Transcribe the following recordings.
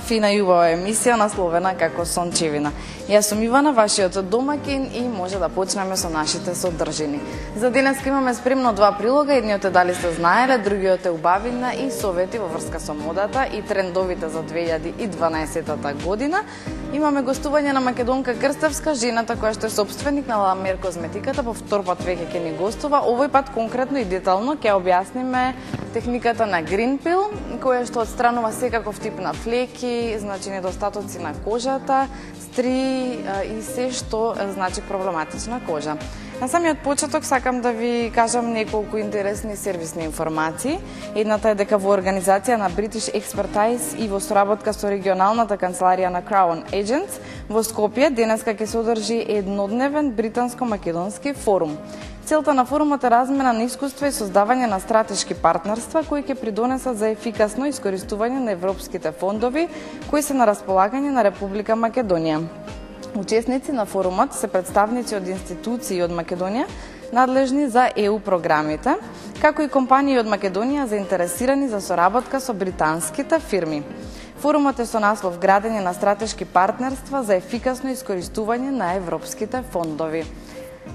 фина и убава емисија насловена како Сончевина. Јас сум Ивана, вашиот домакин, и може да почнеме со нашите содржини. За денес имаме спремно два прилога, едниот е дали сте знаеле, другиот е убавина и совети во врска со модата и трендовите за 2012 година. Имаме гостување на Македонка Крстевска, жената која што е сопственик на La Mer козметиката, по втор пат веќе ќе ни гостува. Овој пат конкретно и детално ќе објасниме техниката на Green Peel, која што отстранува секаков тип на флеки, значи недостатоци на кожата, стри и се што значи проблематична кожа. На самиот почеток сакам да ви кажам неколку интересни сервисни информации. Едната е дека во организација на British Expertise и во соработка со регионалната канцеларија на Crown Agents во Скопје денеска ќе се одржи еднодневен британско-македонски форум. Целта на форумот е размена на искуства и создавање на стратешки партнерства кои ќе придонесат за ефикасно искористување на европските фондови кои се на располагање на Република Македонија. Учесници на форумот се представници од институции од Македонија надлежни за ЕУ програмите, како и компании од Македонија заинтересирани за соработка со британските фирми. Форумот е со наслов Градење на стратешки партнерства за ефикасно искористување на европските фондови.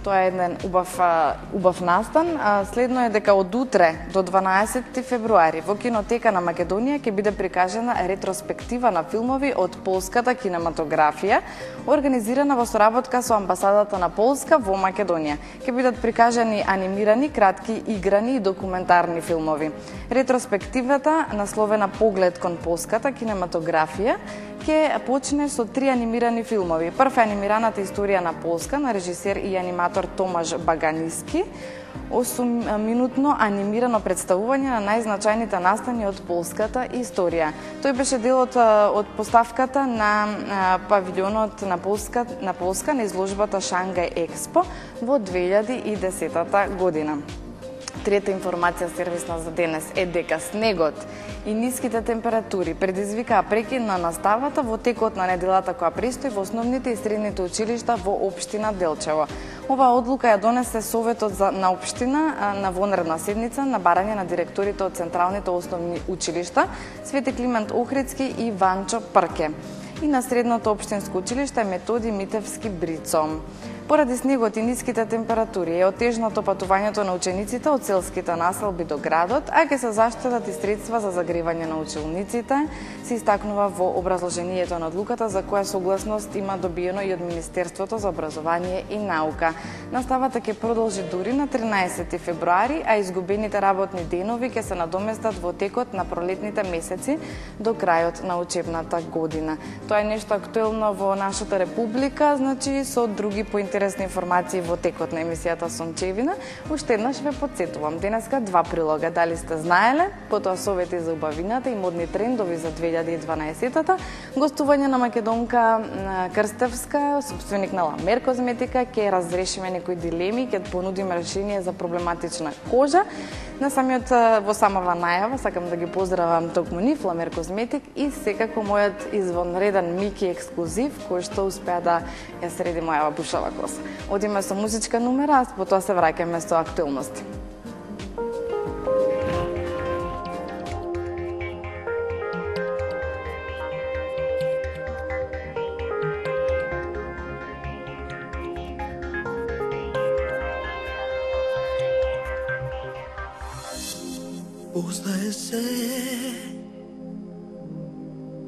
Тоа е еден убав настан. Следно е дека од утре до 12 февруари во Кинотека на Македонија ќе биде прикажана ретроспектива на филмови од полската кинематографија, организирана во соработка со амбасадата на Полска во Македонија. Ќе бидат прикажани анимирани, кратки, играни и документарни филмови. Ретроспективата, насловена Поглед кон полската кинематографија, ќе почне со 3 анимирани филмови. Прв е анимираната историја на Полска на режисер и аниматор Томаш Баганиски, 8-минутно анимирано представување на најзначајните настани од полската историја. Тој беше дел од поставката на павилионот на Полска на изложбата Шангај Експо во 2010 година. Трета информација сервисна за денес е дека снегот и ниските температури предизвикаа прекин на наставата во текот на неделата која престои во основните и средните училишта во општина Делчево. Оваа одлука ја донесе Советот на општина на вонредна седница на барање на директорите од централните основни училишта Свети Климент Охридски и Ванчо Прке и на средното општинско училиште Методи Митевски Брицо. Поради снегот и ниските температури е отежнато патувањето на учениците од селските населби до градот, а ќе се заштедат и средства за загревање на училниците, се истакнува во образложението на одлуката за која согласност има добиено и од Министерството за образование и наука. Наставата ќе продолжи дури на 13 февруари, а изгубените работни денови ќе се надоместат во текот на пролетните месеци до крајот на учебната година. Тоа е нешто актуелно во нашата република, значи со други поинтересни информации во текот на емисијата Сончевина. Уште еднаш ве потсетувам, денеска два прилога, дали сте знаеле, потоа совети за убавината и модни трендови за 2012-та, гостување на Македонка Крстевска, сопственик на La Mer козметика, ќе разрешиме некои дилеми, ќе понудиме решение за проблематична кожа. На самиот во самава најава сакам да ги поздравам токму нив, La Mer Cosmetic, и секако мојот извонреден Мики ексклузив, кој што успеа да ја среди мојава бушава коса. Одиме со музичка номера, а потоа се враќаме со актуелности.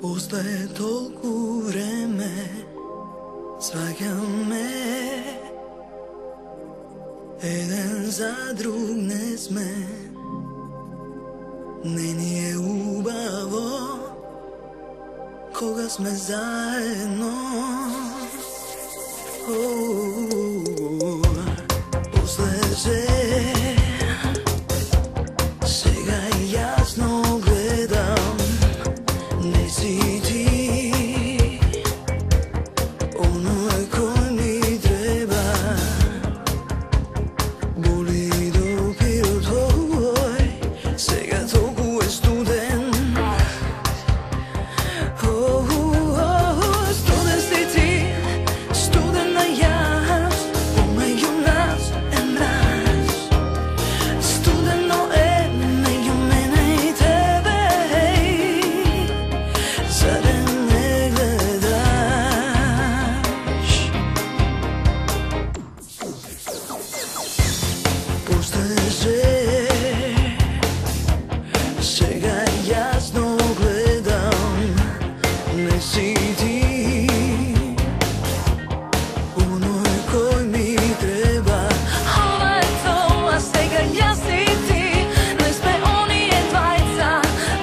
Постае толку време, сваќаме, еден за друг не сме, не ни е убаво, кога сме заедно. После се сега јасно гледам, не си ти оној кој ми треба, боли допирот твој, сега толку е студен. Студен си ти, студен на јас, помеѓу нас е мраз. свеже. Сега јасно гледам, не си ти оној кој ми треба. Ова е то, а сега јас и ти не сме оние двајца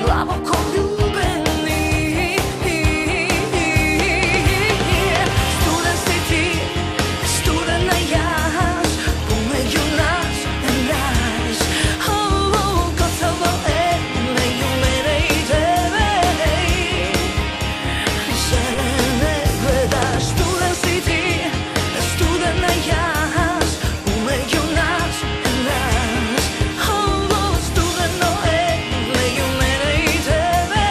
длабоко влюбени. Студен си ти, студена јас, помеѓу нас е нас. Готово е меѓу мене и тебе. Зеле не гледаш, Студен си ти, студена јас, помеѓу нас е нас. Студено е меѓу мене и тебе.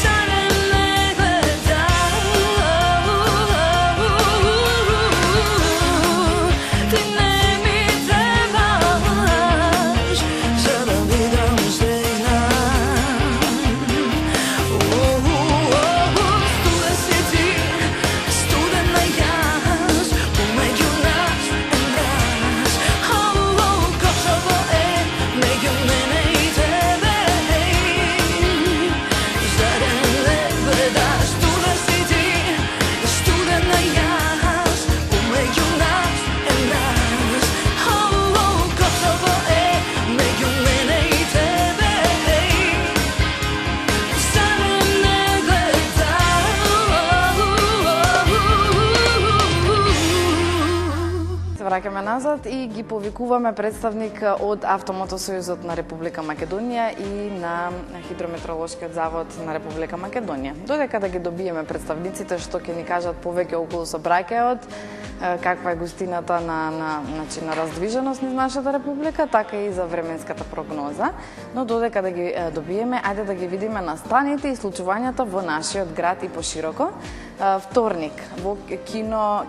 Зеле не гледаш, ти не ми требаш. за да видам стена. Студен си ти, студена јас, помеѓу нас е нас. Готово е меѓу мене и тебе. Зеле не гледаш, Студен си ти, студена јас, помеѓу нас е нас. Готово е меѓу мене и тебе. Зеле не гледаш. Се враќаме назад и ги повикуваме представник од Автомотосојузот на Република Македонија и на Хидрометеоролошкиот завод на Република Македонија. Додека да ги добиеме представниците што ќе ни кажат повеќе околу сообраќајот, каква е густината на раздвиженост низ нашата република, така и за временската прогноза. Но додека да ги добиеме, ајде да ги видиме настаните и случувањата во нашиот град и пошироко. Вторник во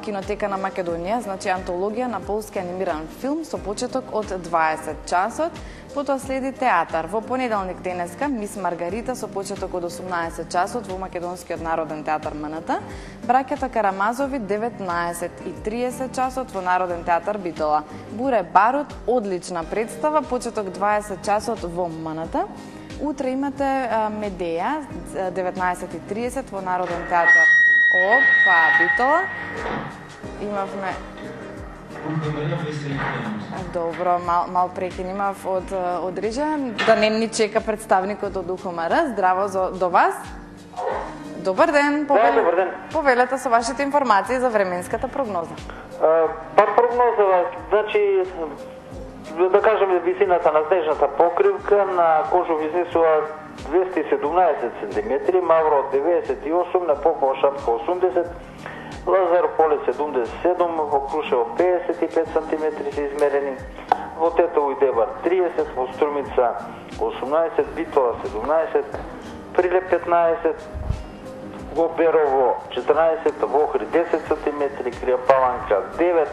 Кинотека на Македонија, значи антологија на полски анимиран филм со почеток од 20 часот, потоа следи театар. Во понеделник денеска Мис Маргарита со почеток од 18 часот во Македонскиот народен театар МНТ, Браќата Карамазови 19:30 часот во Народен театар Битола. Буре Барут, одлична представа, почеток 20 часот во МНТ. Утре имате Медеја 19:30 во Народен театар Битола. Имавме добро, мал прекин имав од Рижа, да не ни чека представникот од УХМР. Здраво до вас. Добар ден, добар ден. Повелете со вашите информации за временската прогноза. Прогноза, значи, да кажеме висината на снежната покривка на Кожов изнесува 217 см, Мавро 98, на Попова Шапка 80, Лазар Поле 77, во Крушево 55 см се измерени, во Тетово и Дебар 30, во Струмица 18, Битола 17, Прилеп 15, во Берово 14, во Охрид 10 см, Крија Паланка 9,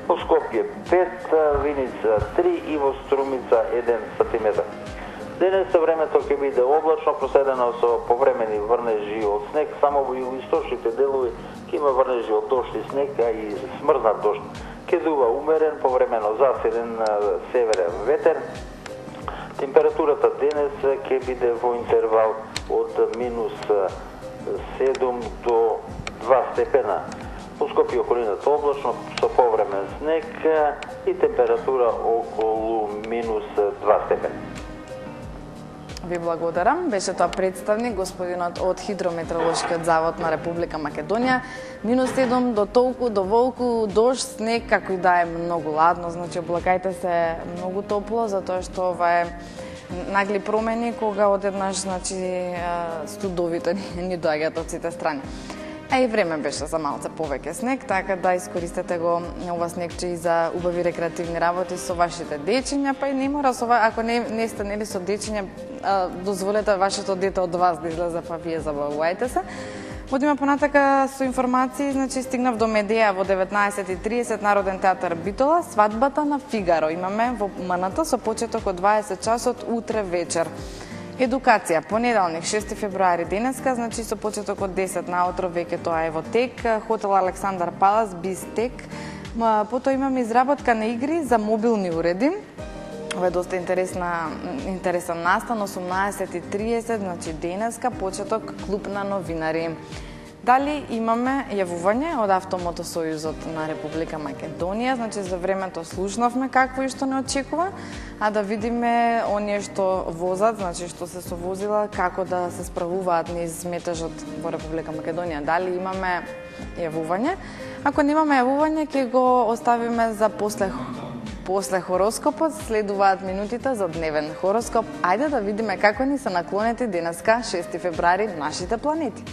во Скопје 5, Виница 3 и во Струмица 1 см. Денес времето ќе биде облачно, проследено со повремени врнежи од снег, само во југоисточните делови ќе има врнежи од дожд и снег, а и смрзнат дожд. Ќе дува умерен, повремено засилен северен ветер. Температурата денес ќе биде во интервал од минус 7 до 2 степена. Во Скопје околината облачно со повремен снег и температура околу минус 2 степени. Ви благодарам. Беше тоа представник господинот од Хидрометеоролошкиот завод на Република Македонија. Минус 7 до толку, до волку, дожд, снег, како и да е многу ладно, значи облакајте се многу топло, затоа што ова е нагли промени кога одеднаш, значи, студовите ни доаѓаат од сите страни. А и време беше за малце повеќе снег, така да искористете го ова снегче и за убави рекреативни работи со вашите дечиња, па и не мора со ако не сте нели со дечиња, дозволете вашето дете од вас да излезе, па вие забавувајте се. Одиме понатака со информации, значи стигнав до Медеја во 19:30 Народен театар Битола, свадбата на Фигаро. Имаме во МНТ со почеток од 20 часот утре вечер. Едукација, понеделник, 6 февруари денеска, значи со почеток од 10 наутро, веќе тоа е во тек. Хотел Александар Палас, Бистек, Потоа имаме изработка на игри за мобилни уреди. Ова е доста интересен настан, 18:30, значи денеска, почеток клуб на новинари. Дали имаме јавување од Автомотосојузот на Република Македонија, значи за времето слушнавме какво и што не очекува, а да видиме оние што возат, значи што се совозила, како да се справуваат низ метежот во Република Македонија. Дали имаме јавување? Ако немаме јавување, ќе го оставиме за после хороскопот, следуваат минутите за дневен хороскоп. Ајде да видиме како ни се наклонети денеска, 6 февруари, нашите планети.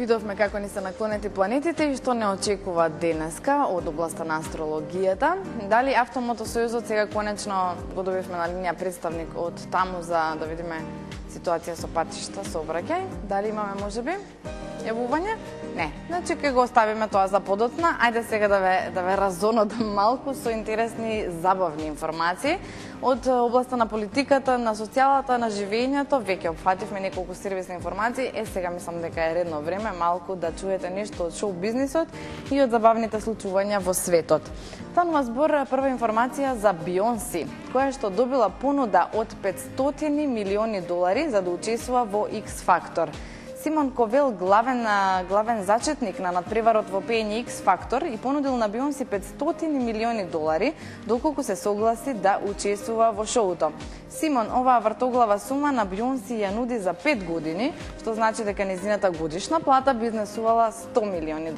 Видовме како ни се наклонети планетите и што не очекува денеска од областа на астрологијата. Дали Автомотосојузот сега конечно го добивме на линија представник од таму за да видиме ситуација со патишта, сообраќај. Дали имаме можеби јавување? Не. Значи ќе го оставиме тоа за подоцна. Ајде сега да ве разонодам малку со интересни забавни информации од областа на политиката, на социјалата, на живењето. Веќе опфативме неколку сервисни информации. Сега мислам дека е редно време малку да чуете нешто од шоу бизнисот и од забавните случувања во светот. Станува збор прва информација за Бионси, која што добила понуда од $500 милиони за да учествува во X Factor. Симон Ковел, главен зачетник на надпреварот во пење X Factor, и понудил на Бионси $500 милиони, доколку се согласи да учествува во шоуто. Симон оваа вртоглава сума на Бионси ја нуди за 5 години, што значи дека нејзината годишна плата би изнесувала $100 милиони.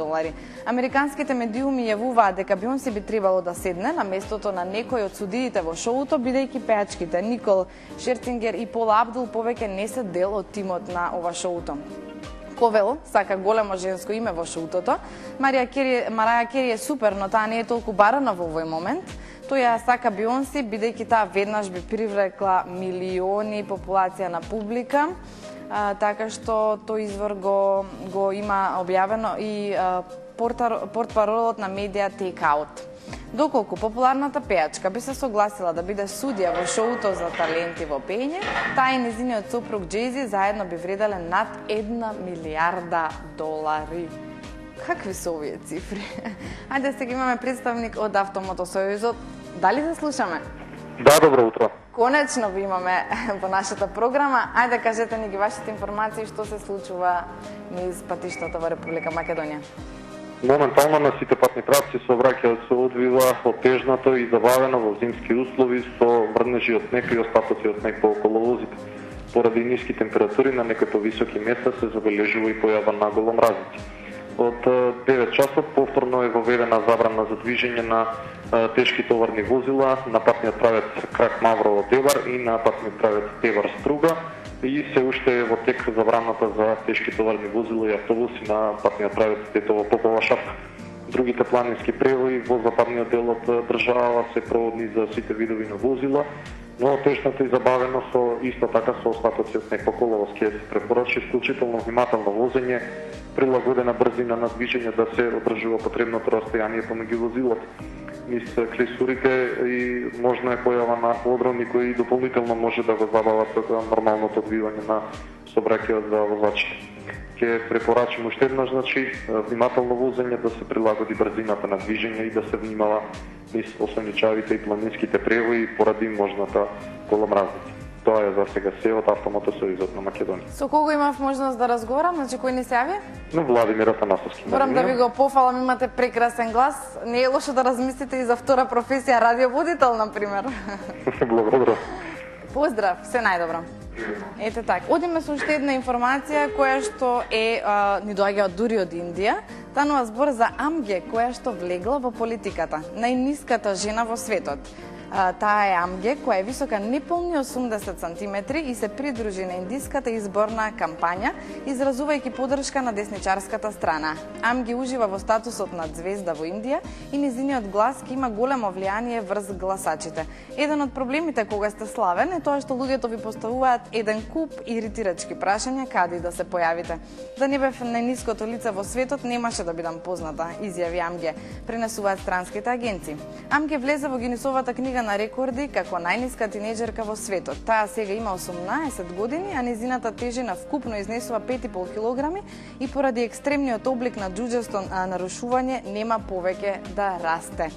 Американските медиуми јавуваат дека Бионси би требало да седне на местото на некој од судиите во шоуто, бидејќи пеачките Никол Шерцингер и Пола Абдул повеќе не се дел од тимот на ова шоуто. Ковел сака големо женско име во шоутото. Мараја Кери е супер, но таа не е толку барана во овој момент. Тој ја сака Бионси, бидејќи таа веднаш би привлекла милиони популација на публика, така што тој извор го има објавено и портпаролот на медија Take Out. Доколку популарната пеачка би се согласила да биде судија во шоуто за таленти во пење, таа и нејзиниот сопруг Джейзи заедно би вределе над $1 милиарда. Какви се овие цифри? Ајде сега имаме представник од Автомотосојузот. Дали се слушаме? Да, добро утро. Конечно ви имаме во нашата програма. Ајде кажете ни ги вашите информации што се случува низ патиштата во Република Македонија. Моментално на сите патни правци сообраќајот се одвива отежнато и забавено во зимски услови со врнежи од снег и остатоци од снег по околу возите. Поради ниски температури на некои повисоки места се забележува и појава на голомразици. Од 9 часот повторно е воведена забрана за движење на тешки товарни возила на патниот правец Крак Маврово Девар и на патниот правец Девар Струга, и се уште е во тек забраната за тешки товарни возила и автобуси на патниот правец Тетово Попова Шапка. Другите планински превои во западниот дел од државава се проводни за сите видови на возила, но тешното и забавено со исто така со остатоци од снег по коловоски. Се препорача исклучително внимателно возење, прилагодена брзина на движење, да се одржува потребното растојание помеѓу возилата. Низ клисурите и можно е појава на одрони кои дополнително може да го забават нормалното одвивање на сообраќајот за возачите. Ќе препорачам уште еднаш, значи, внимателно возење, да се прилагоди брзината на движење и да се внимава низ осомничавите и планинските превои поради можната голомразица. Тоа е за сега се од Автомотосојузот на Македонија. Со кого имав можност да разговарам? Значи, кој ни се јави? Но Владимир Атанасовски. Морам да ви го пофалам, имате прекрасен глас. Не е лошо да размислите и за втора професија, радиоводител, например. Благодарам. Поздрав, се најдобро. Ете така. Одиме со уште една информација која што ни доаѓа дури од Индија. Станува збор за Амге, која што влегла во политиката. Најниската жена во светот. Таа е Амге, која е висока неполни 80 сантиметри и се придружи на индиската изборна кампања, изразувајќи поддршка на десничарската страна. Амге ужива во статусот на звезда во Индија и нејзиниот глас ќе има големо влијание врз гласачите. Еден од проблемите кога сте славен е тоа што луѓето ви поставуваат еден куп иритирачки прашања каде да се појавите. Да не бев најниското лице во светот, немаше да бидам позната, изјави Амге, пренесуваат странските агенции. Амге влезе во Гинисовата книга на рекорди како најниска тинеџерка во светот. Таа сега има 18 години, а незината тежина вкупно изнесува 5,5 килограми и поради екстремниот облик на џуџесто нарушување нема повеќе да расте.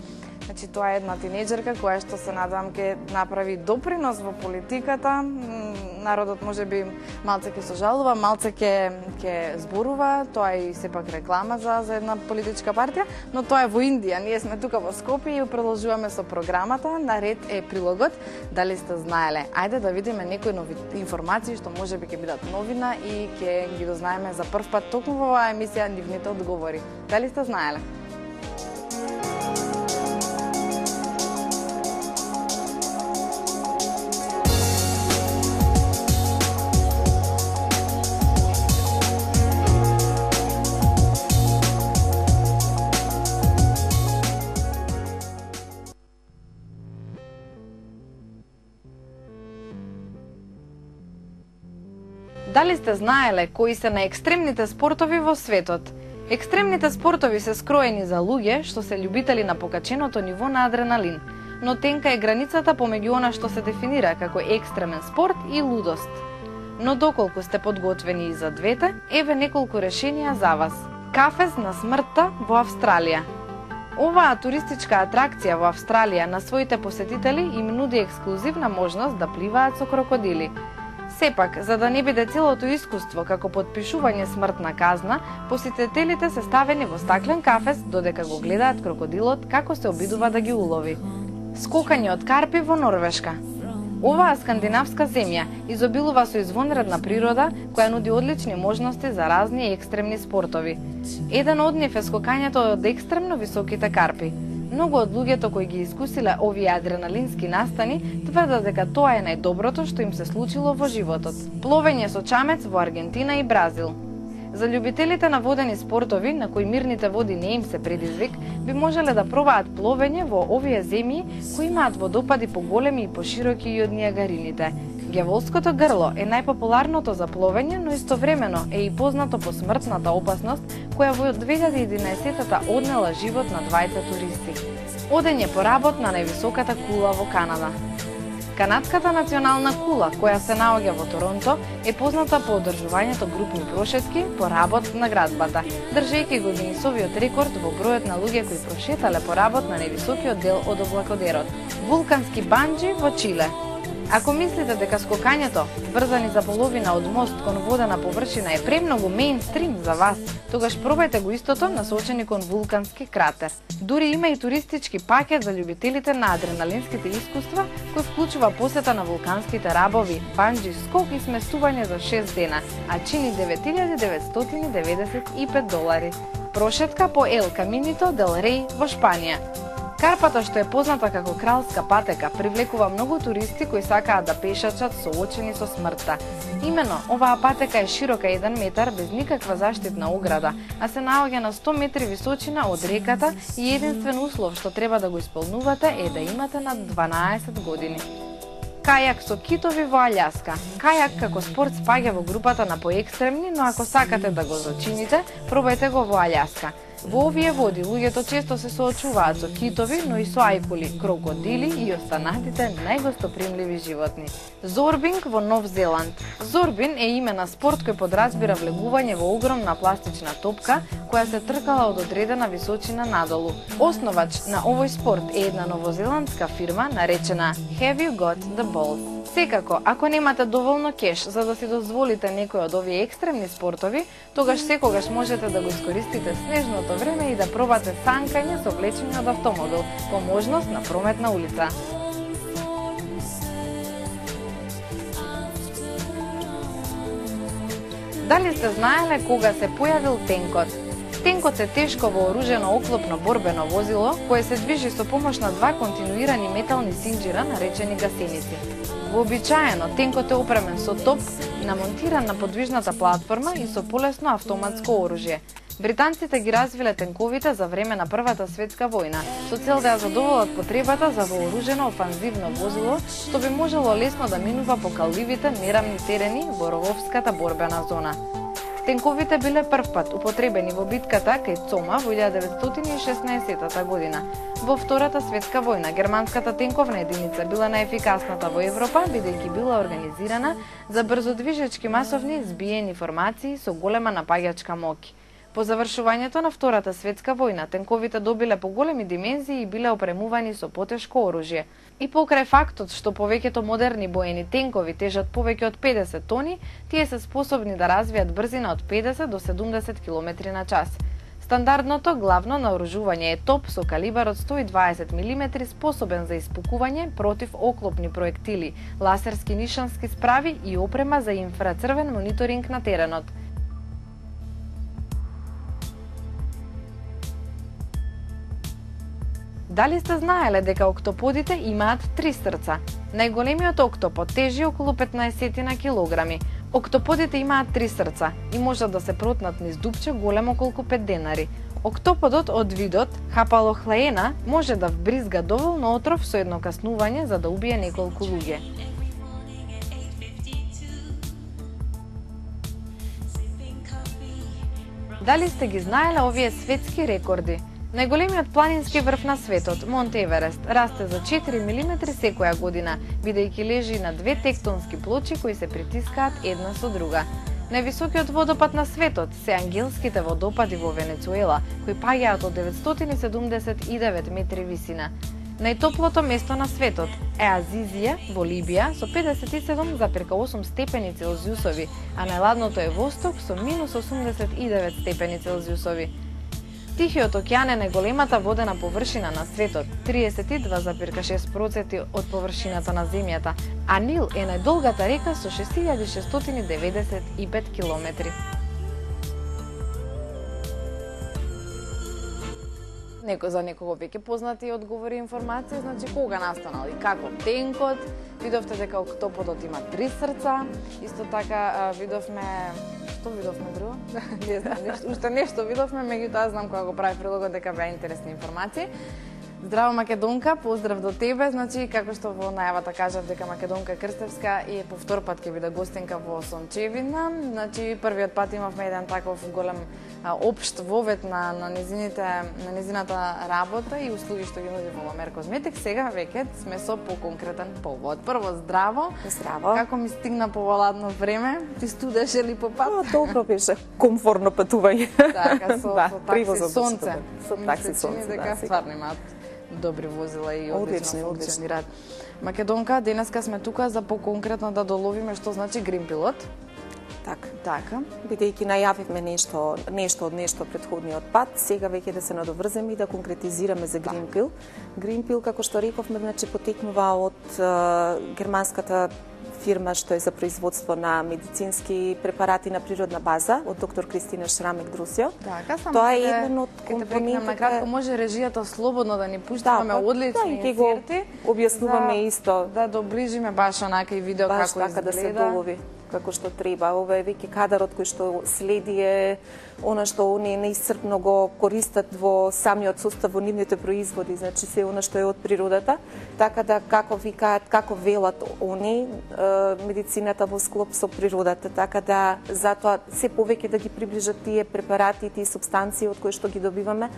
Значи, тоа е една тинеџерка која што се надам ќе направи допринос во политиката. Народот може би малце ќе сожалува, малце ќе зборува, тоа е и сепак реклама за една политичка партија, но тоа е во Индија. Ние сме тука во Скопје и продолжуваме со програмата. Наред е прилогот. Дали сте знаеле? Ајде да видиме некои нови информации што може би ќе бидат новина и ќе ги дознаеме за прв пат токму во оваа емисија нивните одговори. Дали сте знаеле? Дали сте знаеле кои се најекстремните спортови во светот? Екстремните спортови се скроени за луѓе што се љубители на покаченото ниво на адреналин, но тенка е границата помеѓу она што се дефинира како екстремен спорт и лудост. Но доколку сте подготвени и за двете, еве неколку решенија за вас. Кафез на смртта во Австралија. Оваа туристичка атракција во Австралија на своите посетители им нуди ексклузивна можност да пливаат со крокодили. Сепак, за да не биде целото искуство како подпишување смртна казна, посетителите се ставени во стаклен кафез додека го гледаат крокодилот како се обидува да ги улови. Скокање од карпи во Норвешка. Оваа скандинавска земја изобилува со извонредна природа која нуди одлични можности за разни екстремни спортови. Еден од нив е скокањето од екстремно високите карпи. Многу од луѓето кои ги искусиле овие адреналински настани тврдат дека тоа е најдоброто што им се случило во животот. Пловење со чамец во Аргентина и Бразил. За љубителите на водени спортови, на кои мирните води не им се предизвик, би можеле да пробаат пловење во овие земји кои имаат водопади поголеми и пошироки и од Нијагарините. Ѓаволското грло е најпопуларното за пловење, но истовремено е и познато по смртната опасност која во 2011-та однела живот на 20 туристи. Одење по работ на највисоката кула во Канада. Канадската национална кула, која се наоѓа во Торонто, е позната по одржувањето групни прошетки по работ на градбата, држејќи го Гинисовиот рекорд во бројот на луѓе кои прошетале по работ на највисокиот дел од облакодерот. Вулкански банџи во Чиле. Ако мислите дека скокањето, врзани за половина од мост кон водена површина е премногу мејнстрим за вас, тогаш пробајте го истото насочени кон вулкански кратер. Дури има и туристички пакет за љубителите на адреналинските искуства, кој вклучува посета на вулканските рабови, банџи скок и сместување за 6 дена, а чини $9.995. Прошетка по Ел Каминито дел Рей во Шпанија. Карпата, што е позната како кралска патека, привлекува многу туристи кои сакаат да пешачат соочени со смртта. Имено, оваа патека е широка 1 метар без никаква заштитна ограда, а се наоѓа на 100 метри височина од реката и единствен услов што треба да го исполнувате е да имате над 12 години. Кајак со китови во Аљаска. Кајак како спорт спаѓа во групата на поекстремни, но ако сакате да го зачините, пробајте го во Аљаска. Во овие води луѓето често се соочуваат со китови, но и со ајкули, крокодили и останатите најгостопримливи животни. Зорбинг во Нов Зеланд. Зорбин е име на спорт кој подразбира влегување во огромна пластична топка која се тркала од одредена височина надолу. Основач на овој спорт е една новозеландска фирма наречена Have You Got The Balls? Секако, ако немате доволно кеш за да си дозволите некој од овие екстремни спортови, тогаш секогаш можете да го искористите снежното време и да пробате санкање со влечење од автомобил, по можност на прометна улица. Дали сте знаеле кога се појавил тенкот? Тенкот е тешко вооружено оклопно борбено возило кое се движи со помош на два континуирани метални синџира наречени гасеници. Вообичаено, тенкот е опремен со топ, намонтиран на подвижната платформа и со полесно автоматско оружје. Британците ги развиле тенковите за време на Првата светска војна, со цел да ја задоволат потребата за вооружено офанзивно возило, што би можело лесно да минува по калливите нерамни терени во рововската борбена зона. Тенковите биле првпат употребени во битката кај Цома во 1916 година. Во Втората светска војна германската тенковна единица била најефикасната во Европа, бидејќи била организирана за брзодвижечки масовни збиени формации со голема напаѓачка моќ. По завршувањето на Втората светска војна, тенковите добиле поголеми димензии и биле опремувани со потешко оружје. И покрај фактот што повеќето модерни боени тенкови тежат повеќе од 50 тони, тие се способни да развијат брзина од 50 до 70 км на час. Стандардното главно наоружување е топ со калибар од 120 мм способен за испукување против оклопни проектили, ласерски нишански справи и опрема за инфрацрвен мониторинг на теренот. Дали сте знаеле дека октоподите имаат 3 срца? Најголемиот октопод тежи околу 15 килограми. Октоподите имаат 3 срца и можат да се протнат низ дупче големо колку 5 денари. Октоподот од видот Хапалохлаена може да вбризга доволно отров со едно каснување за да убие неколку луѓе. Дали сте ги знаеле овие светски рекорди? Најголемиот планински врв на светот, Монт Еверест, расте за 4 мм секоја година, бидејќи лежи на две тектонски плочи кои се притискаат една со друга. Највисокиот водопад на светот се Ангелските водопади во Венецуела, кои паѓаат од 979 метри висина. Најтоплото место на светот е Азизија во Либија со 57,8 степени Целзиусови, а најладното е Восток со минус 89 степени Целзиусови. Тихиот океан е најголемата водена површина на светот, 32,6% од површината на земјата, а Нил е најдолгата река со 6695 километри. За некого веќе познати одговори информација, значи кога настанал и како тенкот, видовте дека октоподот има 3 срца, исто така видовме, што видовме друго? Не знам, уште нешто видовме, меѓутоа знам кога го прави прилогот дека беа интересни информации. Здраво Македонка, поздрав до тебе, значи како што во најавата кажав дека Македонка Крстевска и по втор пат ќе биде гостинка во Сончевина, значи првиот пат имавме еден таков голем општ вовед на незината работа и услуги што ги нуди во Ламер Козметик. Сега веќе сме со поконкретен повод. Прво здраво. Здраво. Како ми стигна по ладно време? Ти студеше ли по пат? Добро беше, комфорно патување. Така, со такси сонце. Со такси сонце, дека стварно имаат добри возила и одлично функционираат. Македонка, денеска сме тука за поконкретно да доловиме што значи Гринпилот. Така. Бидејќи најавивме нешто претходниот пат, сега веќе да се надоврземе и да конкретизираме за Гринпил. Гринпил, како што рековме, значи потекнува од германската фирма што е за производство на медицински препарати на природна база, од доктор Кристина Шрамек-Друсио. Така, тоа е еден од компонентите. Накратко може режијата слободно да ни пуштаме одлични инсерти. Објаснуваме исто. Да доближиме баш онака и видео баш како така изгледа. Да се долови како што треба. Ова е веќе кадарот кој што следи е она што они неисцрпно го користат во самиот сустав, во нивните производи, значи се она што е од природата, така да како викаат, како велат они, медицината во склоп со природата, така да затоа се повеќе да ги приближат тие препарати, тие супстанции од кои што ги добиваме,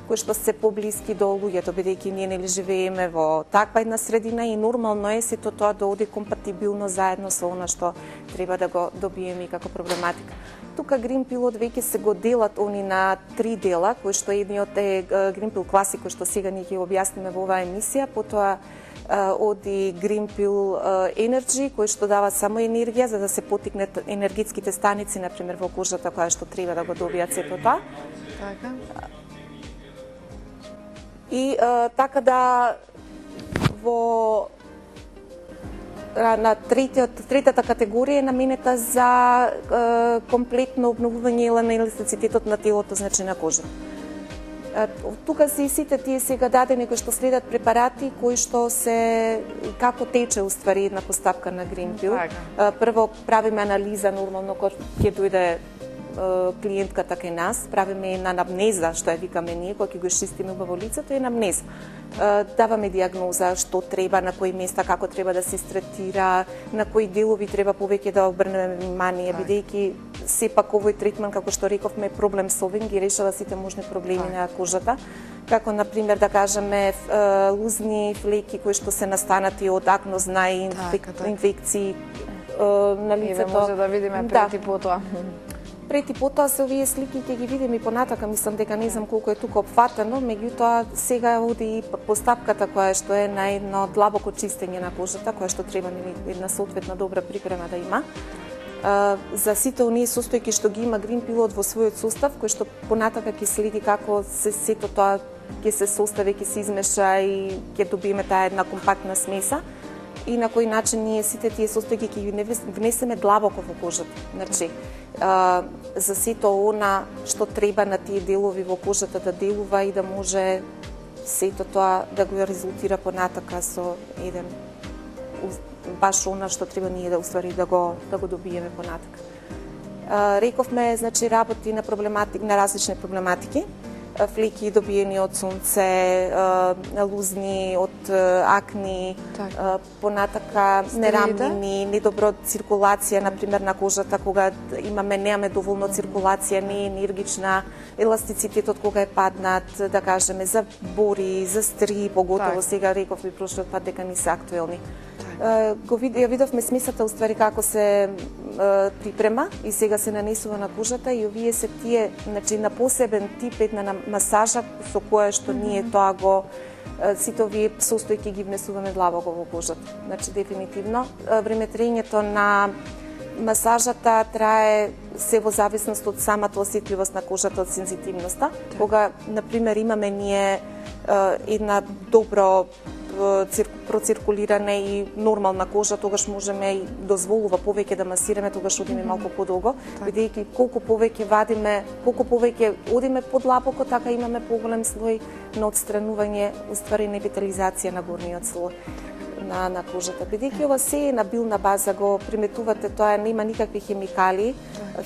кои што се поблиски до луѓето, бидејќи ние нели живееме во таква една средина и нормално е сето тоа да оди компатибилно заедно со она што треба да го добиеме и како проблематика. Тука Гринпилот веќе се го делат они на 3 дела, кои што едниот е Гринпил Класик, кој што сега ние ќе објасниме во оваа емисија, потоа оди Гринпил Energy, кој што дава само енергија за да се потикнат енергетските станици, например во кожата, која што треба да го добијат сето тоа. Така. И така да во на третата категорија е наменета за комплетно обновување на еластицитетот на телото, значи на кожата. Тука се и сите тие сега дадени кои што следат препарати кои што се како тече уствари една постапка на Гринпил. Прво правиме анализа нормално кога ќе дојде клиентката кај нас, правиме една анамнеза, што ја викаме ние, кога ќе го шистиме во лицето, е анамнеза. Даваме диагноза што треба, на кои места, како треба да се стретира, на кои делови треба повеќе да обрнеме внимание, бидејќи сепак овој третман, како што рековме, е проблем солвинг и решава сите можни проблеми на кожата, како например да кажеме лузни флеки кои што се настанати од акнозна инфекции на лицето. Може да видиме пред и потоа. Пред и потоа се овие слики ќе ги видиме и понатака, мислам дека не знам колку е тука опфатено, меѓутоа сега оди постапката која што е на едно длабоко чистење на кожата, која што треба една соодветна добра припрема да има. За сите оние состојки што ги има Гринпилот во својот сустав, кој што понатака ќе следи како сето тоа ќе се состави, ќе се измеша и ќе добиеме таа една компактна смеса. И на кој начин ние сите тие состојки ќе ги внесеме длабоко во кожата. Значи, за сето она што треба на тие делови во кожата да делува и да може сето тоа да го резултира понатака со еден баш она што треба ние да уствари да го добиеме понатака. Рековме, значи работи на различни проблематики. флики добиени од сонце, лузни од акни, понатака нерамнини, недобро циркулација, например, на кожата, кога немаме доволно циркулација, не е енергична, еластицитетот кога е паднат, да кажеме, за бори, за стри, поготово сега рековме прошлиот пат дека не се актуелни. Ја видовме смисата уствари како се припрема и сега се нанесува на кожата и овие се тие, значи на посебен тип една масажа со која што ние тоа го сите овие состојки ги внесуваме длабоко во кожата. Значи дефинитивно времетрењето на масажата трае се во зависност од самата осетливост на кожата, од сензитивноста. Кога например имаме ние една добро проциркулиране и нормална кожа, тогаш можеме и дозволува повеќе да масираме, тогаш одиме малку подолго, бидејќи колку повеќе вадиме, колку повеќе одиме подлабоко, така имаме поголем слој на отстранување, уствари невитализација на горниот слој на кожата. Бидејќи ова се е на билна база, го приметувате, тоа нема никакви хемикали.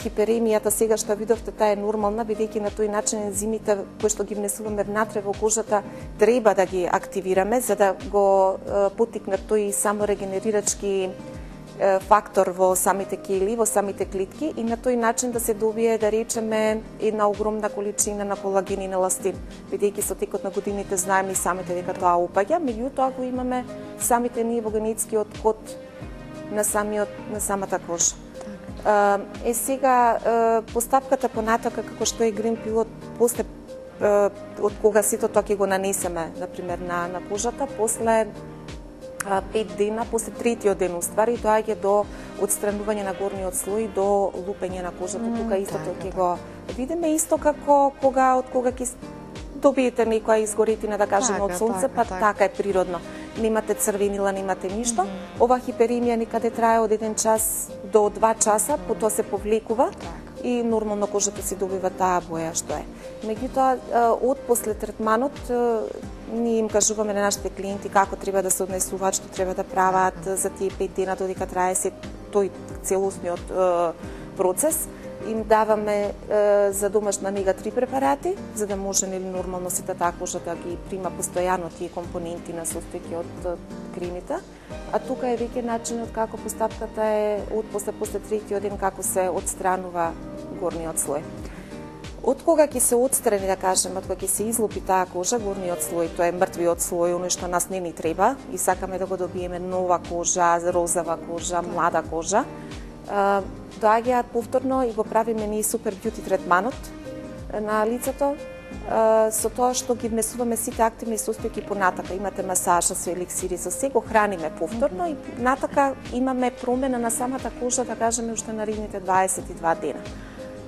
Хиперемијата сега што видовте, таа е нормална, бидејќи на тој начин ензимите кои што ги внесуваме внатре во кожата треба да ги активираме за да го поттикнат тој саморегенерирачки фактор во самите кили, во самите клетки и на тој начин да се добие, да речеме, една огромна количина на колаген и на еластин. Бидејќи со текот на годините знаеме и самите дека тоа опаѓа, меѓутоа го имаме самите ние во генетскиот код на самата кожа. Сега постапката понатака како што е Green Peel после од кога сето тоа ќе го нанесеме, например на кожата, после 5 дена, после третиот ден уствари доаѓа до отстранување на горниот слој, до лупење на кожата. Тука истото ќе го видиме исто како од кога ќе добиете некоја изгоретина, да кажеме, од сонце, па така е природно. Немате црвенила, немате ништо. Ова хиперемија некаде трае од 1 час до 2 часа, потоа се повлекува и нормално кожата си добива таа боја што е. Меѓутоа, од после третманот, ние им кажуваме на нашите клиенти како треба да се однесуваат, што треба да прават за тие 5 дена додека трае се тој целосниот процес. Им даваме за домашна нега 3 препарати, за да може нормално сите таа кожа да ги прима постојано тие компоненти на состојки од кремите. А тука е веќе начинот како постапката е од после третиот ден како се отстранува горниот слој. Од кога ќе се отстрани, да кажеме, од кога ќе се излупи таа кожа, горниот слој, тоа е мртвиот слој, оној што нас не ни треба и сакаме да го добиеме нова кожа, розова кожа, млада кожа, доаѓаат повторно и го правиме ние супер бјути третманот на лицето, со тоа што ги внесуваме сите активни состојки понатака. Имате масажа со еликсири, со се го храниме повторно и натака имаме промена на самата кожа, да кажеме, уште наредните 22 дена.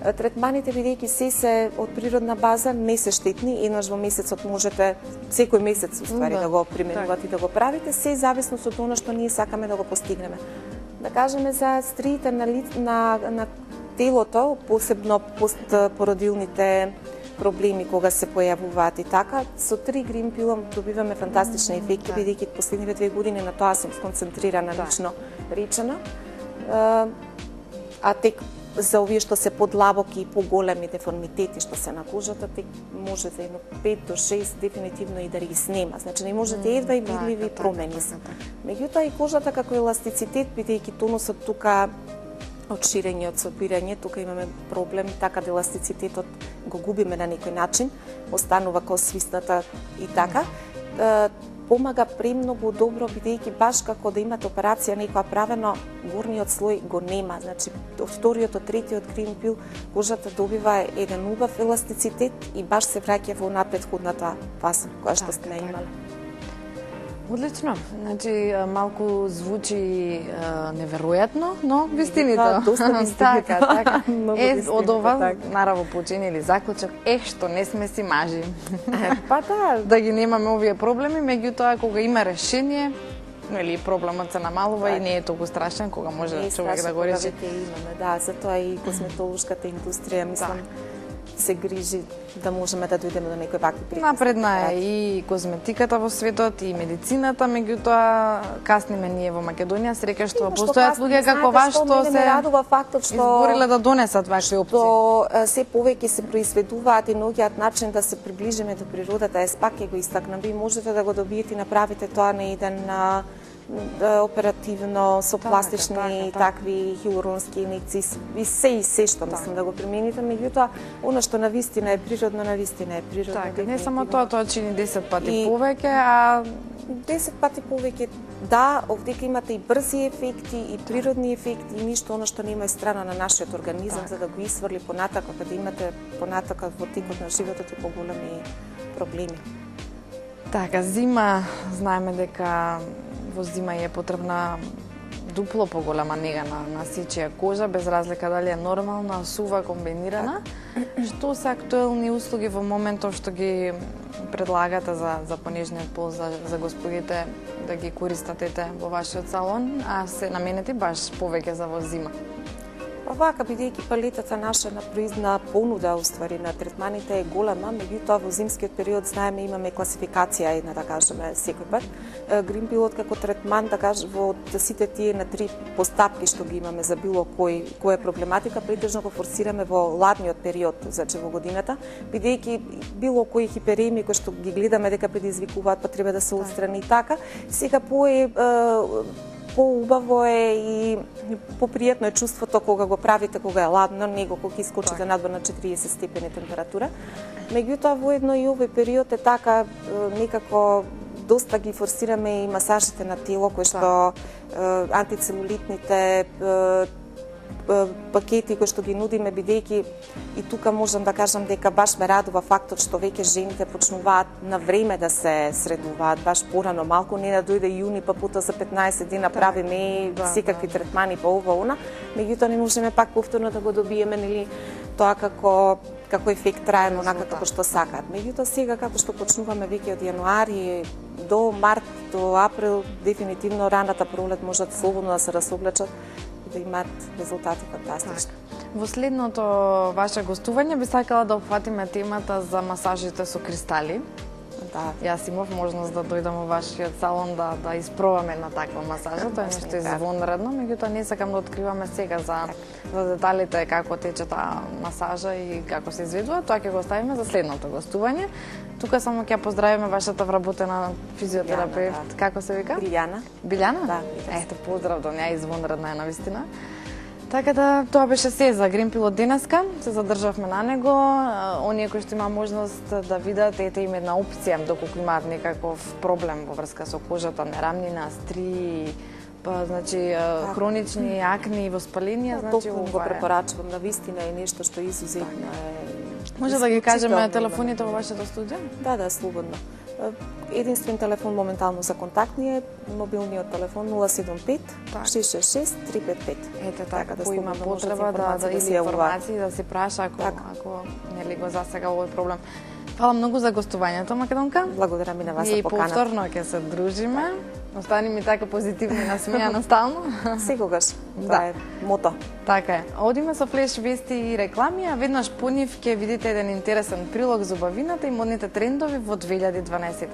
Третманите, бидејќи се од природна база, не се штетни, еднаш во месецот можете, секој месец уствари да го применувате и да го правите, се зависно од она што ние сакаме да го постигнеме. Да кажеме за стриите на телото, посебно постпородилните проблеми кога се појавуваат и така, со 3 Green Peel добиваме фантастични ефекти, бидејќи последниве 2 години на тоа сум сконцентрирана лично речено. А тек за овие што се подлабоки и поголеми деформитети што се на кожата, тек може за едно 5 до 6 дефинитивно и да ги снема. Значи не можете едва и видливи промени. Меѓутоа и кожата како еластицитет, бидејќи тонусот тука од ширење, од собирање, тука имаме проблем, така да еластицитетот го губиме на некој начин, останува како свисната и така. Помага премногу добро, бидејќи баш како да имате операција некоја правено, горниот слој го нема. Значи, од вториот, од третиот Green Peel, кожата добива еден убав еластицитет и баш се враќа во напредходната фаза која што сме имале. Одлично. Значи, малку звучи неверојатно, но вистинито. Доста вистинито. Така. Од ова, нараво, починили заклучок, што не сме си мажи. Па да. Да ги немаме овие проблеми, меѓутоа, кога има решение, нели проблемот се намалува и не е толку страшен кога може човек да го реши. Имаме, да, затоа и косметолошката индустрија, мислам, се грижи да можеме да дојдеме до некои вакви претпоставки. Напредна е и козметиката во светот, и медицината, меѓутоа касниме ние во Македонија, среќа што постојат луѓе како вас што се радува фактот што избориле да донесат вакви опции. Што се повеќе се произведуваат и наоѓаат начин да се приближиме до природата, пак ќе го истакнам. Ви можете да го добиете и направите тоа на еден оперативно со пластични такви хиалуронски инекции и се што мислам да го примените, меѓутоа она што навистина е природно, навистина е природно. Така, не само тоа чини 10 пати повеќе, а 10 пати повеќе. Да, овдека имате и брзи ефекти, и природни ефекти, и ништо оно што нема е страна на нашиот организам за да го исфрли понатака, кога имате понатака во текот на животот и поголеми проблеми. Така, зима, знаеме дека во зима е потребна дупло поголема нега на сечија кожа, без разлика дали е нормална, сува, комбинирана. Што се актуелни услуги во моментов што ги предлагате за понежниот пол, за господите да ги користат во вашиот салон, а се наменети баш повеќе за во зима? Вака, бидејќи палетата наша на понуда, уствари, на третманите е голема, меѓутоа во зимскиот период знаеме имаме класификација една, да кажеме, секој пат. Гринпилот како третман, да кажем, во сите тие на 3 постапки што ги имаме за било која проблематика, претежно го форсираме во ладниот период, значи во годината, бидејќи било кои хипереми кои што ги гледаме дека предизвикуваат, па треба да се отстрани така. Сега поубаво е и попријатно е чувството кога го правите, кога е ладно, него кога искочите надвор на 40 степени температура. Меѓутоа, воедно и овој период е така, некако доста ги форсираме и масажите на тело, кои што антицелулитните пакети кои што ги нудиме, бидејќи и тука можам да кажам дека баш ме радува фактот што веќе жените почнуваат на време да се средуваат, баш порано, малку не да дојде јуни, па пута за 15 дена правиме секакви третмани по ова она, меѓутоа не можеме пак повторно да го добиеме, нели, тоа како ефект траен, онака како што сакаат. Меѓутоа сега како што почнуваме веќе од јануари до март, до април, дефинитивно раната пролет можат слободно да се разоблечат да имаат резултати фантастични. Во следното ваше гостување би сакала да опфатиме темата за масажите со кристали. Да. Јас имав можност да дојдам во вашиот салон да испробам една таква масажа, тоа е нешто извонредно, меѓутоа не сакам да откриваме сега за деталите како тече таа масажа и како се изведува, тоа ќе го оставиме за следното гостување. Тука само ќе поздравиме вашата вработена физиотерапевт, како се вика? Билјана. Билјана? Да. Ето, поздрав до неа, извонредна е навистина. Така да, тоа беше се за Гринпилот денеска. Се задржавме на него. Оние кои што има можност да видат, ете им една опција, доколку имаат некаков проблем во врска со кожата, нерамнина, стрии, па, значи, хронични акни и воспаленија, значи го препорачувам, навистина е нешто што изузетно е. Може да ги кажеме телефоните во вашето студио? Да, слободно. Единствен телефон моментално за контакт ни е мобилниот телефон 075 666 355. Ете така, да има потреба да или информации да се праша ако нели го засега овој проблем. Фала многу за гостувањето, Македонка. Благодарам и на вас за поканата. И повторно ќе се дружиме. Остани ми така позитивни и насмејана стално. Секогаш. Тоа е мото. Така е. Одиме со флеш вести и реклами, а веднаш по нив ќе видите еден интересен прилог за убавината и модните трендови во 2012.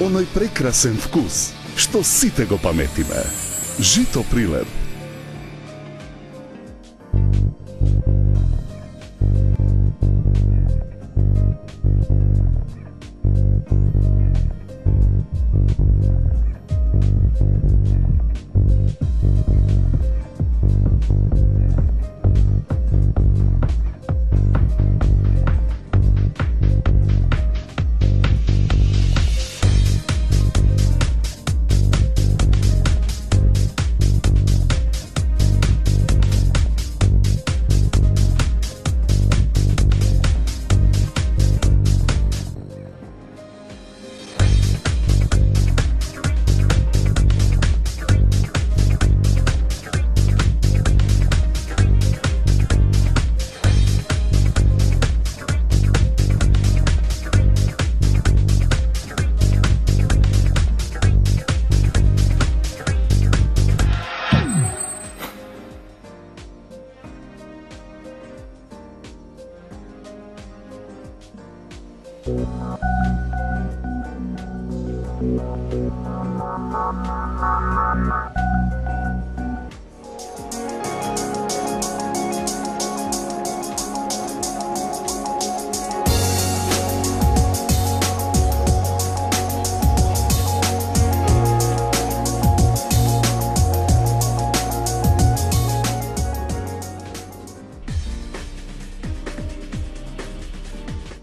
Оној прекрасен вкус, што сите го паметиме. Жито Прилеп.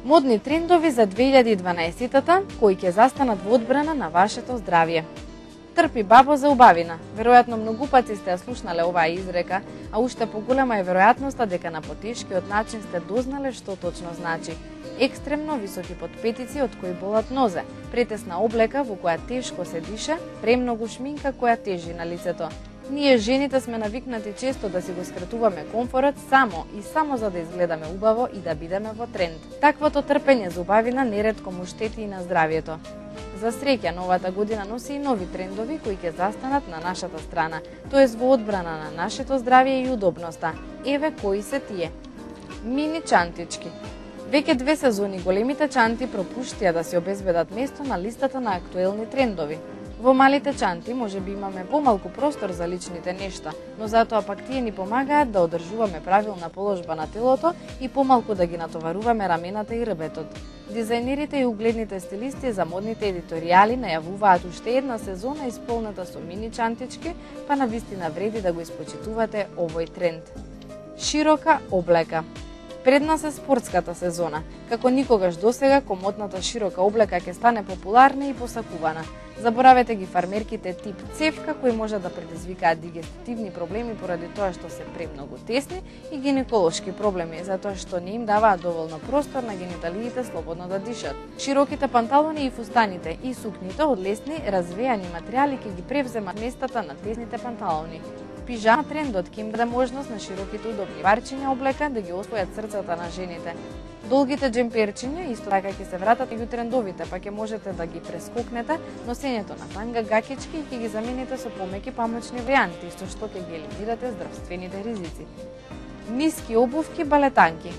Модни трендови за 2012-та, кои ќе застанат во одбрана на вашето здравје. Трпи бабо за убавина. Веројатно многу пати сте ја слушнале оваа изрека, а уште поголема е веројатноста дека на потешкиот начин сте дознале што точно значи. Екстремно високи подпетици од кои болат нозе, претесна облека во која тешко се дише, премногу шминка која тежи на лицето. Ние жените сме навикнати често да си го скратуваме комфорот само за да изгледаме убаво и да бидеме во тренд. Таквото трпење за убавина неретко му штети и на здравјето. За среќа, новата година носи и нови трендови кои ќе застанат на нашата страна, тоест во одбрана на нашето здравје и удобноста. Еве кои се тие. Мини чантички. Веќе 2 сезони големите чанти пропуштија да си обезбедат место на листата на актуелни трендови. Во малите чанти може би имаме помалку простор за личните нешта, но затоа пак тие ни помагаат да одржуваме правилна положба на телото и помалку да ги натоваруваме рамената и рбетот. Дизајнерите и угледните стилисти за модните едиторијали најавуваат уште една сезона исполната со мини чантички, па навистина вреди да го испочитувате овој тренд. Широка облека. Пред нас е спортската сезона. Како никогаш досега, комотната широка облека ќе стане популарна и посакувана. Заборавете ги фармерките тип цевка кои може да предизвикаат дигеститивни проблеми поради тоа што се премногу тесни и гинеколошки проблеми, затоа што не им даваат доволно простор на гениталиите слободно да дишат. Широките панталони и фустаните и сукните од лесни, развејани материјали ќе ги превземат местата на тесните панталони. Пижама трендот ќе им даде можност на широките удобни парчиња облека да ги освојат срцата на жените. Долгите джемперчиња исто така ќе се вратат меѓу трендовите, па ќе можете да ги прескокнете носењето на танга гакички и ќе ги замените со помеки памучни варијанти, со што ќе ги елиминирате здравствените ризици. Ниски обувки балетанки.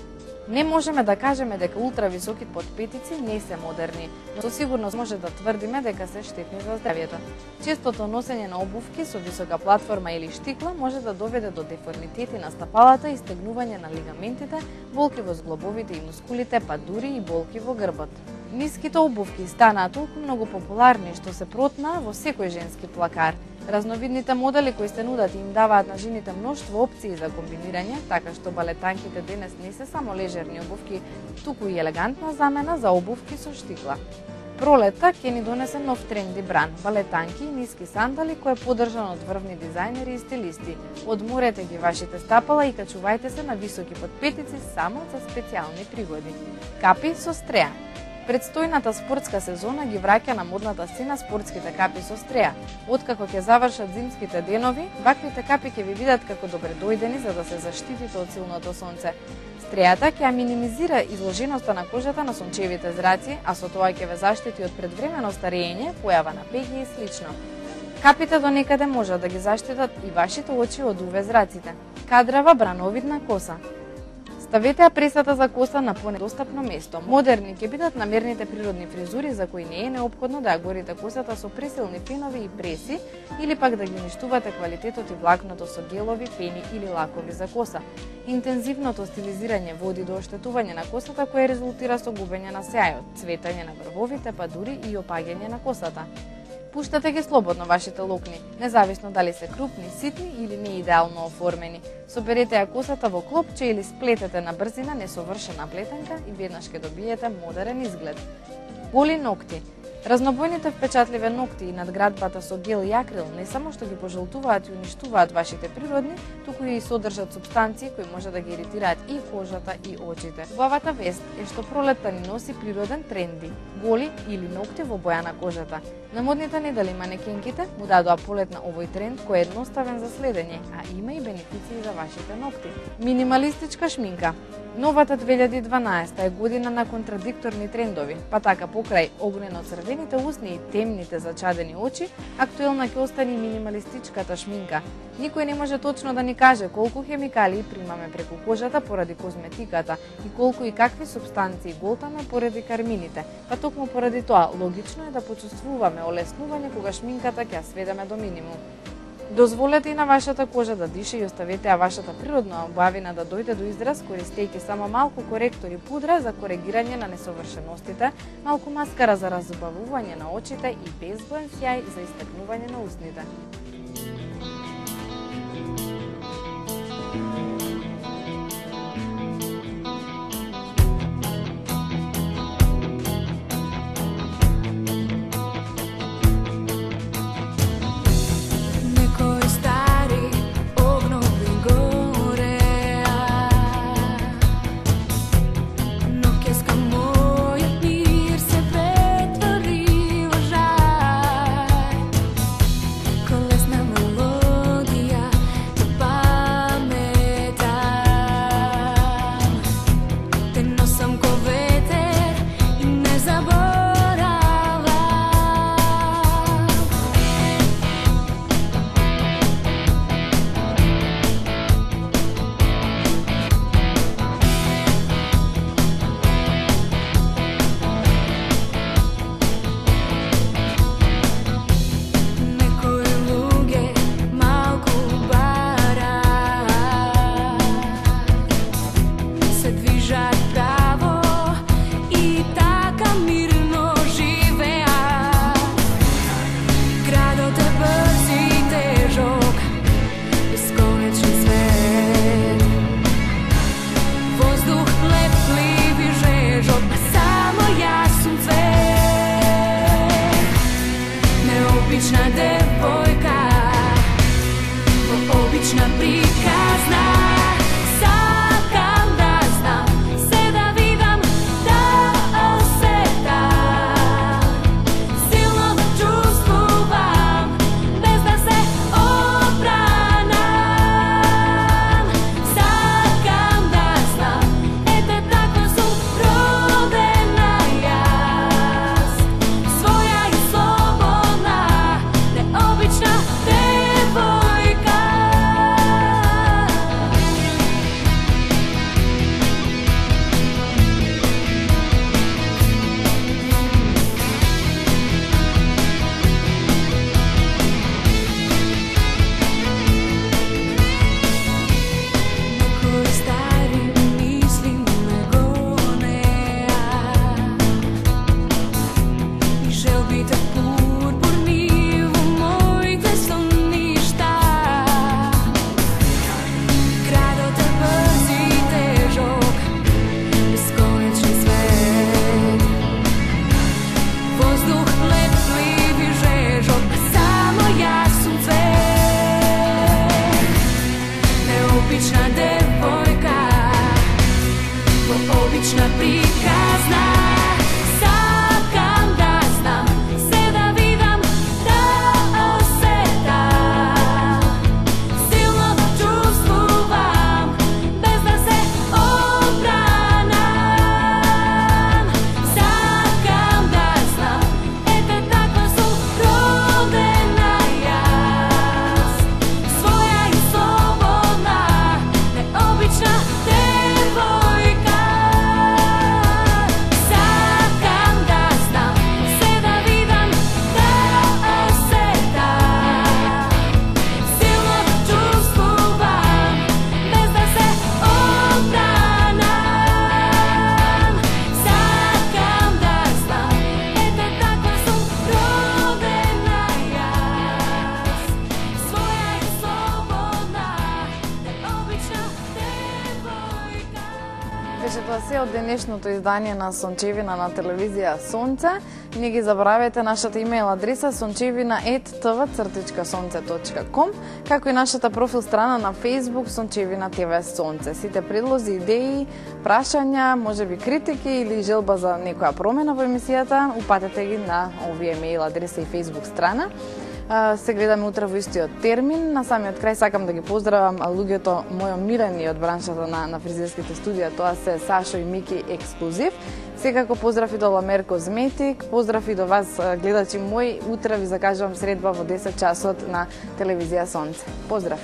Не можеме да кажеме дека ултрависоки подпетици не се модерни, но со сигурност може да тврдиме дека се штетни за здравјето. Честото носење на обувки со висока платформа или штикла може да доведе до деформитети на стапалата и стегнување на лигаментите, болки во зглобовите и мускулите, па дури и болки во грбот. Ниските обувки станаа толку многу популарни што се протнаа во секој женски плакар. Разновидните модели кои се нудат им даваат на жените мноштво опции за комбинирање, така што балетанките денес не се само лежерни обувки, туку и елегантна замена за обувки со штикла. Пролета ќе ни донесе нов тренди бран, балетанки и ниски сандали кој е поддржан од врвни дизајнери и стилисти. Одморете ги вашите стапала и качувајте се на високи подпетици само за специјални пригоди. Капи со стреја. Предстојната спортска сезона ги враќа на модната сцена спортските капи со стреја. Откако ќе завршат зимските денови, ваквите капи ќе ви видат како добре дојдени за да се заштитите од силното сонце. Стрејата ќе ја минимизира изложеноста на кожата на сончевите зраци, а со тоа ќе ве заштити од предвремено старење, појава на пеѓи и слично. Капите до некаде можат да ги заштитат и вашите очи од UV зраците. Кадрава брановидна коса. Ставете ја пресата за коса на понедостапно место. Модерни ќе бидат намерните природни фризури за кои не е неопходно да ја горите косата со пресилни фенови и преси или пак да ги уништувате квалитетот и влакното со гелови, фени или лакови за коса. Интензивното стилизирање води до оштетување на косата кое резултира со губење на сеајот, цветање на врвовите, па дури и опаѓање на косата. Пуштате ги слободно вашите локни, независно дали се крупни, ситни или не идеално оформени. Соберете ја косата во клопче или сплетете на брзина несовршена плетенка и веднаш ќе добиете модерен изглед. Голи ногти. Разнобојните впечатливи ногти и надградбата со гел и акрил не само што ги пожолтуваат и уништуваат вашите природни, туку и содржат супстанции кои може да ги иритираат и кожата и очите. Убавата вест е што пролетта ни носи природен тренди, голи или ногти во боја на кожата. На модните недели манекенките му дадоа полет на овој тренд кој е едноставен за следење, а има и бенефиции за вашите ногти. Минималистичка шминка. Новата 2012 е година на контрадикторни трендови, па така покрај огнено-црвените усни и темните зачадени очи, актуелна ќе остане минималистичката шминка. Никој не може точно да ни каже колку хемикалии примаме преку кожата поради козметиката и колку и какви супстанции голтаме поради кармините, па токму поради тоа логично е да почувствуваме олеснување кога шминката ќе ја сведеме до минимум. Дозволете и на вашата кожа да дише и оставете ја вашата природна убавина да дојде до израз користејќи само малку коректор и пудра за коригирање на несовршеностите, малку маскара за разубавување на очите и безбоен сјај за истакнување на усните. Колесна најднешното издание на Сончевина на телевизија Сонце. Не ги забравете нашата имейл адреса sonchevina@tv-sonce.com, како и нашата профил страна на Facebook Сончевина ТВ Сонце. Сите предлози, идеи, прашања, можеби критики или желба за некоја промена во емисијата, упатете ги на овие имейл адреса и Facebook страна. Се гледаме утре во истиот термин. На самиот крај сакам да ги поздравам луѓето мои омилени од браншата на фризерските студија. Тоа се Сашо и Мики Ексклузив. Секако поздрав и до Ламер Козметик, поздрав и до вас гледачи мои. Утре ви закажувам средба во 10 часот на телевизија Сонце. Поздрав!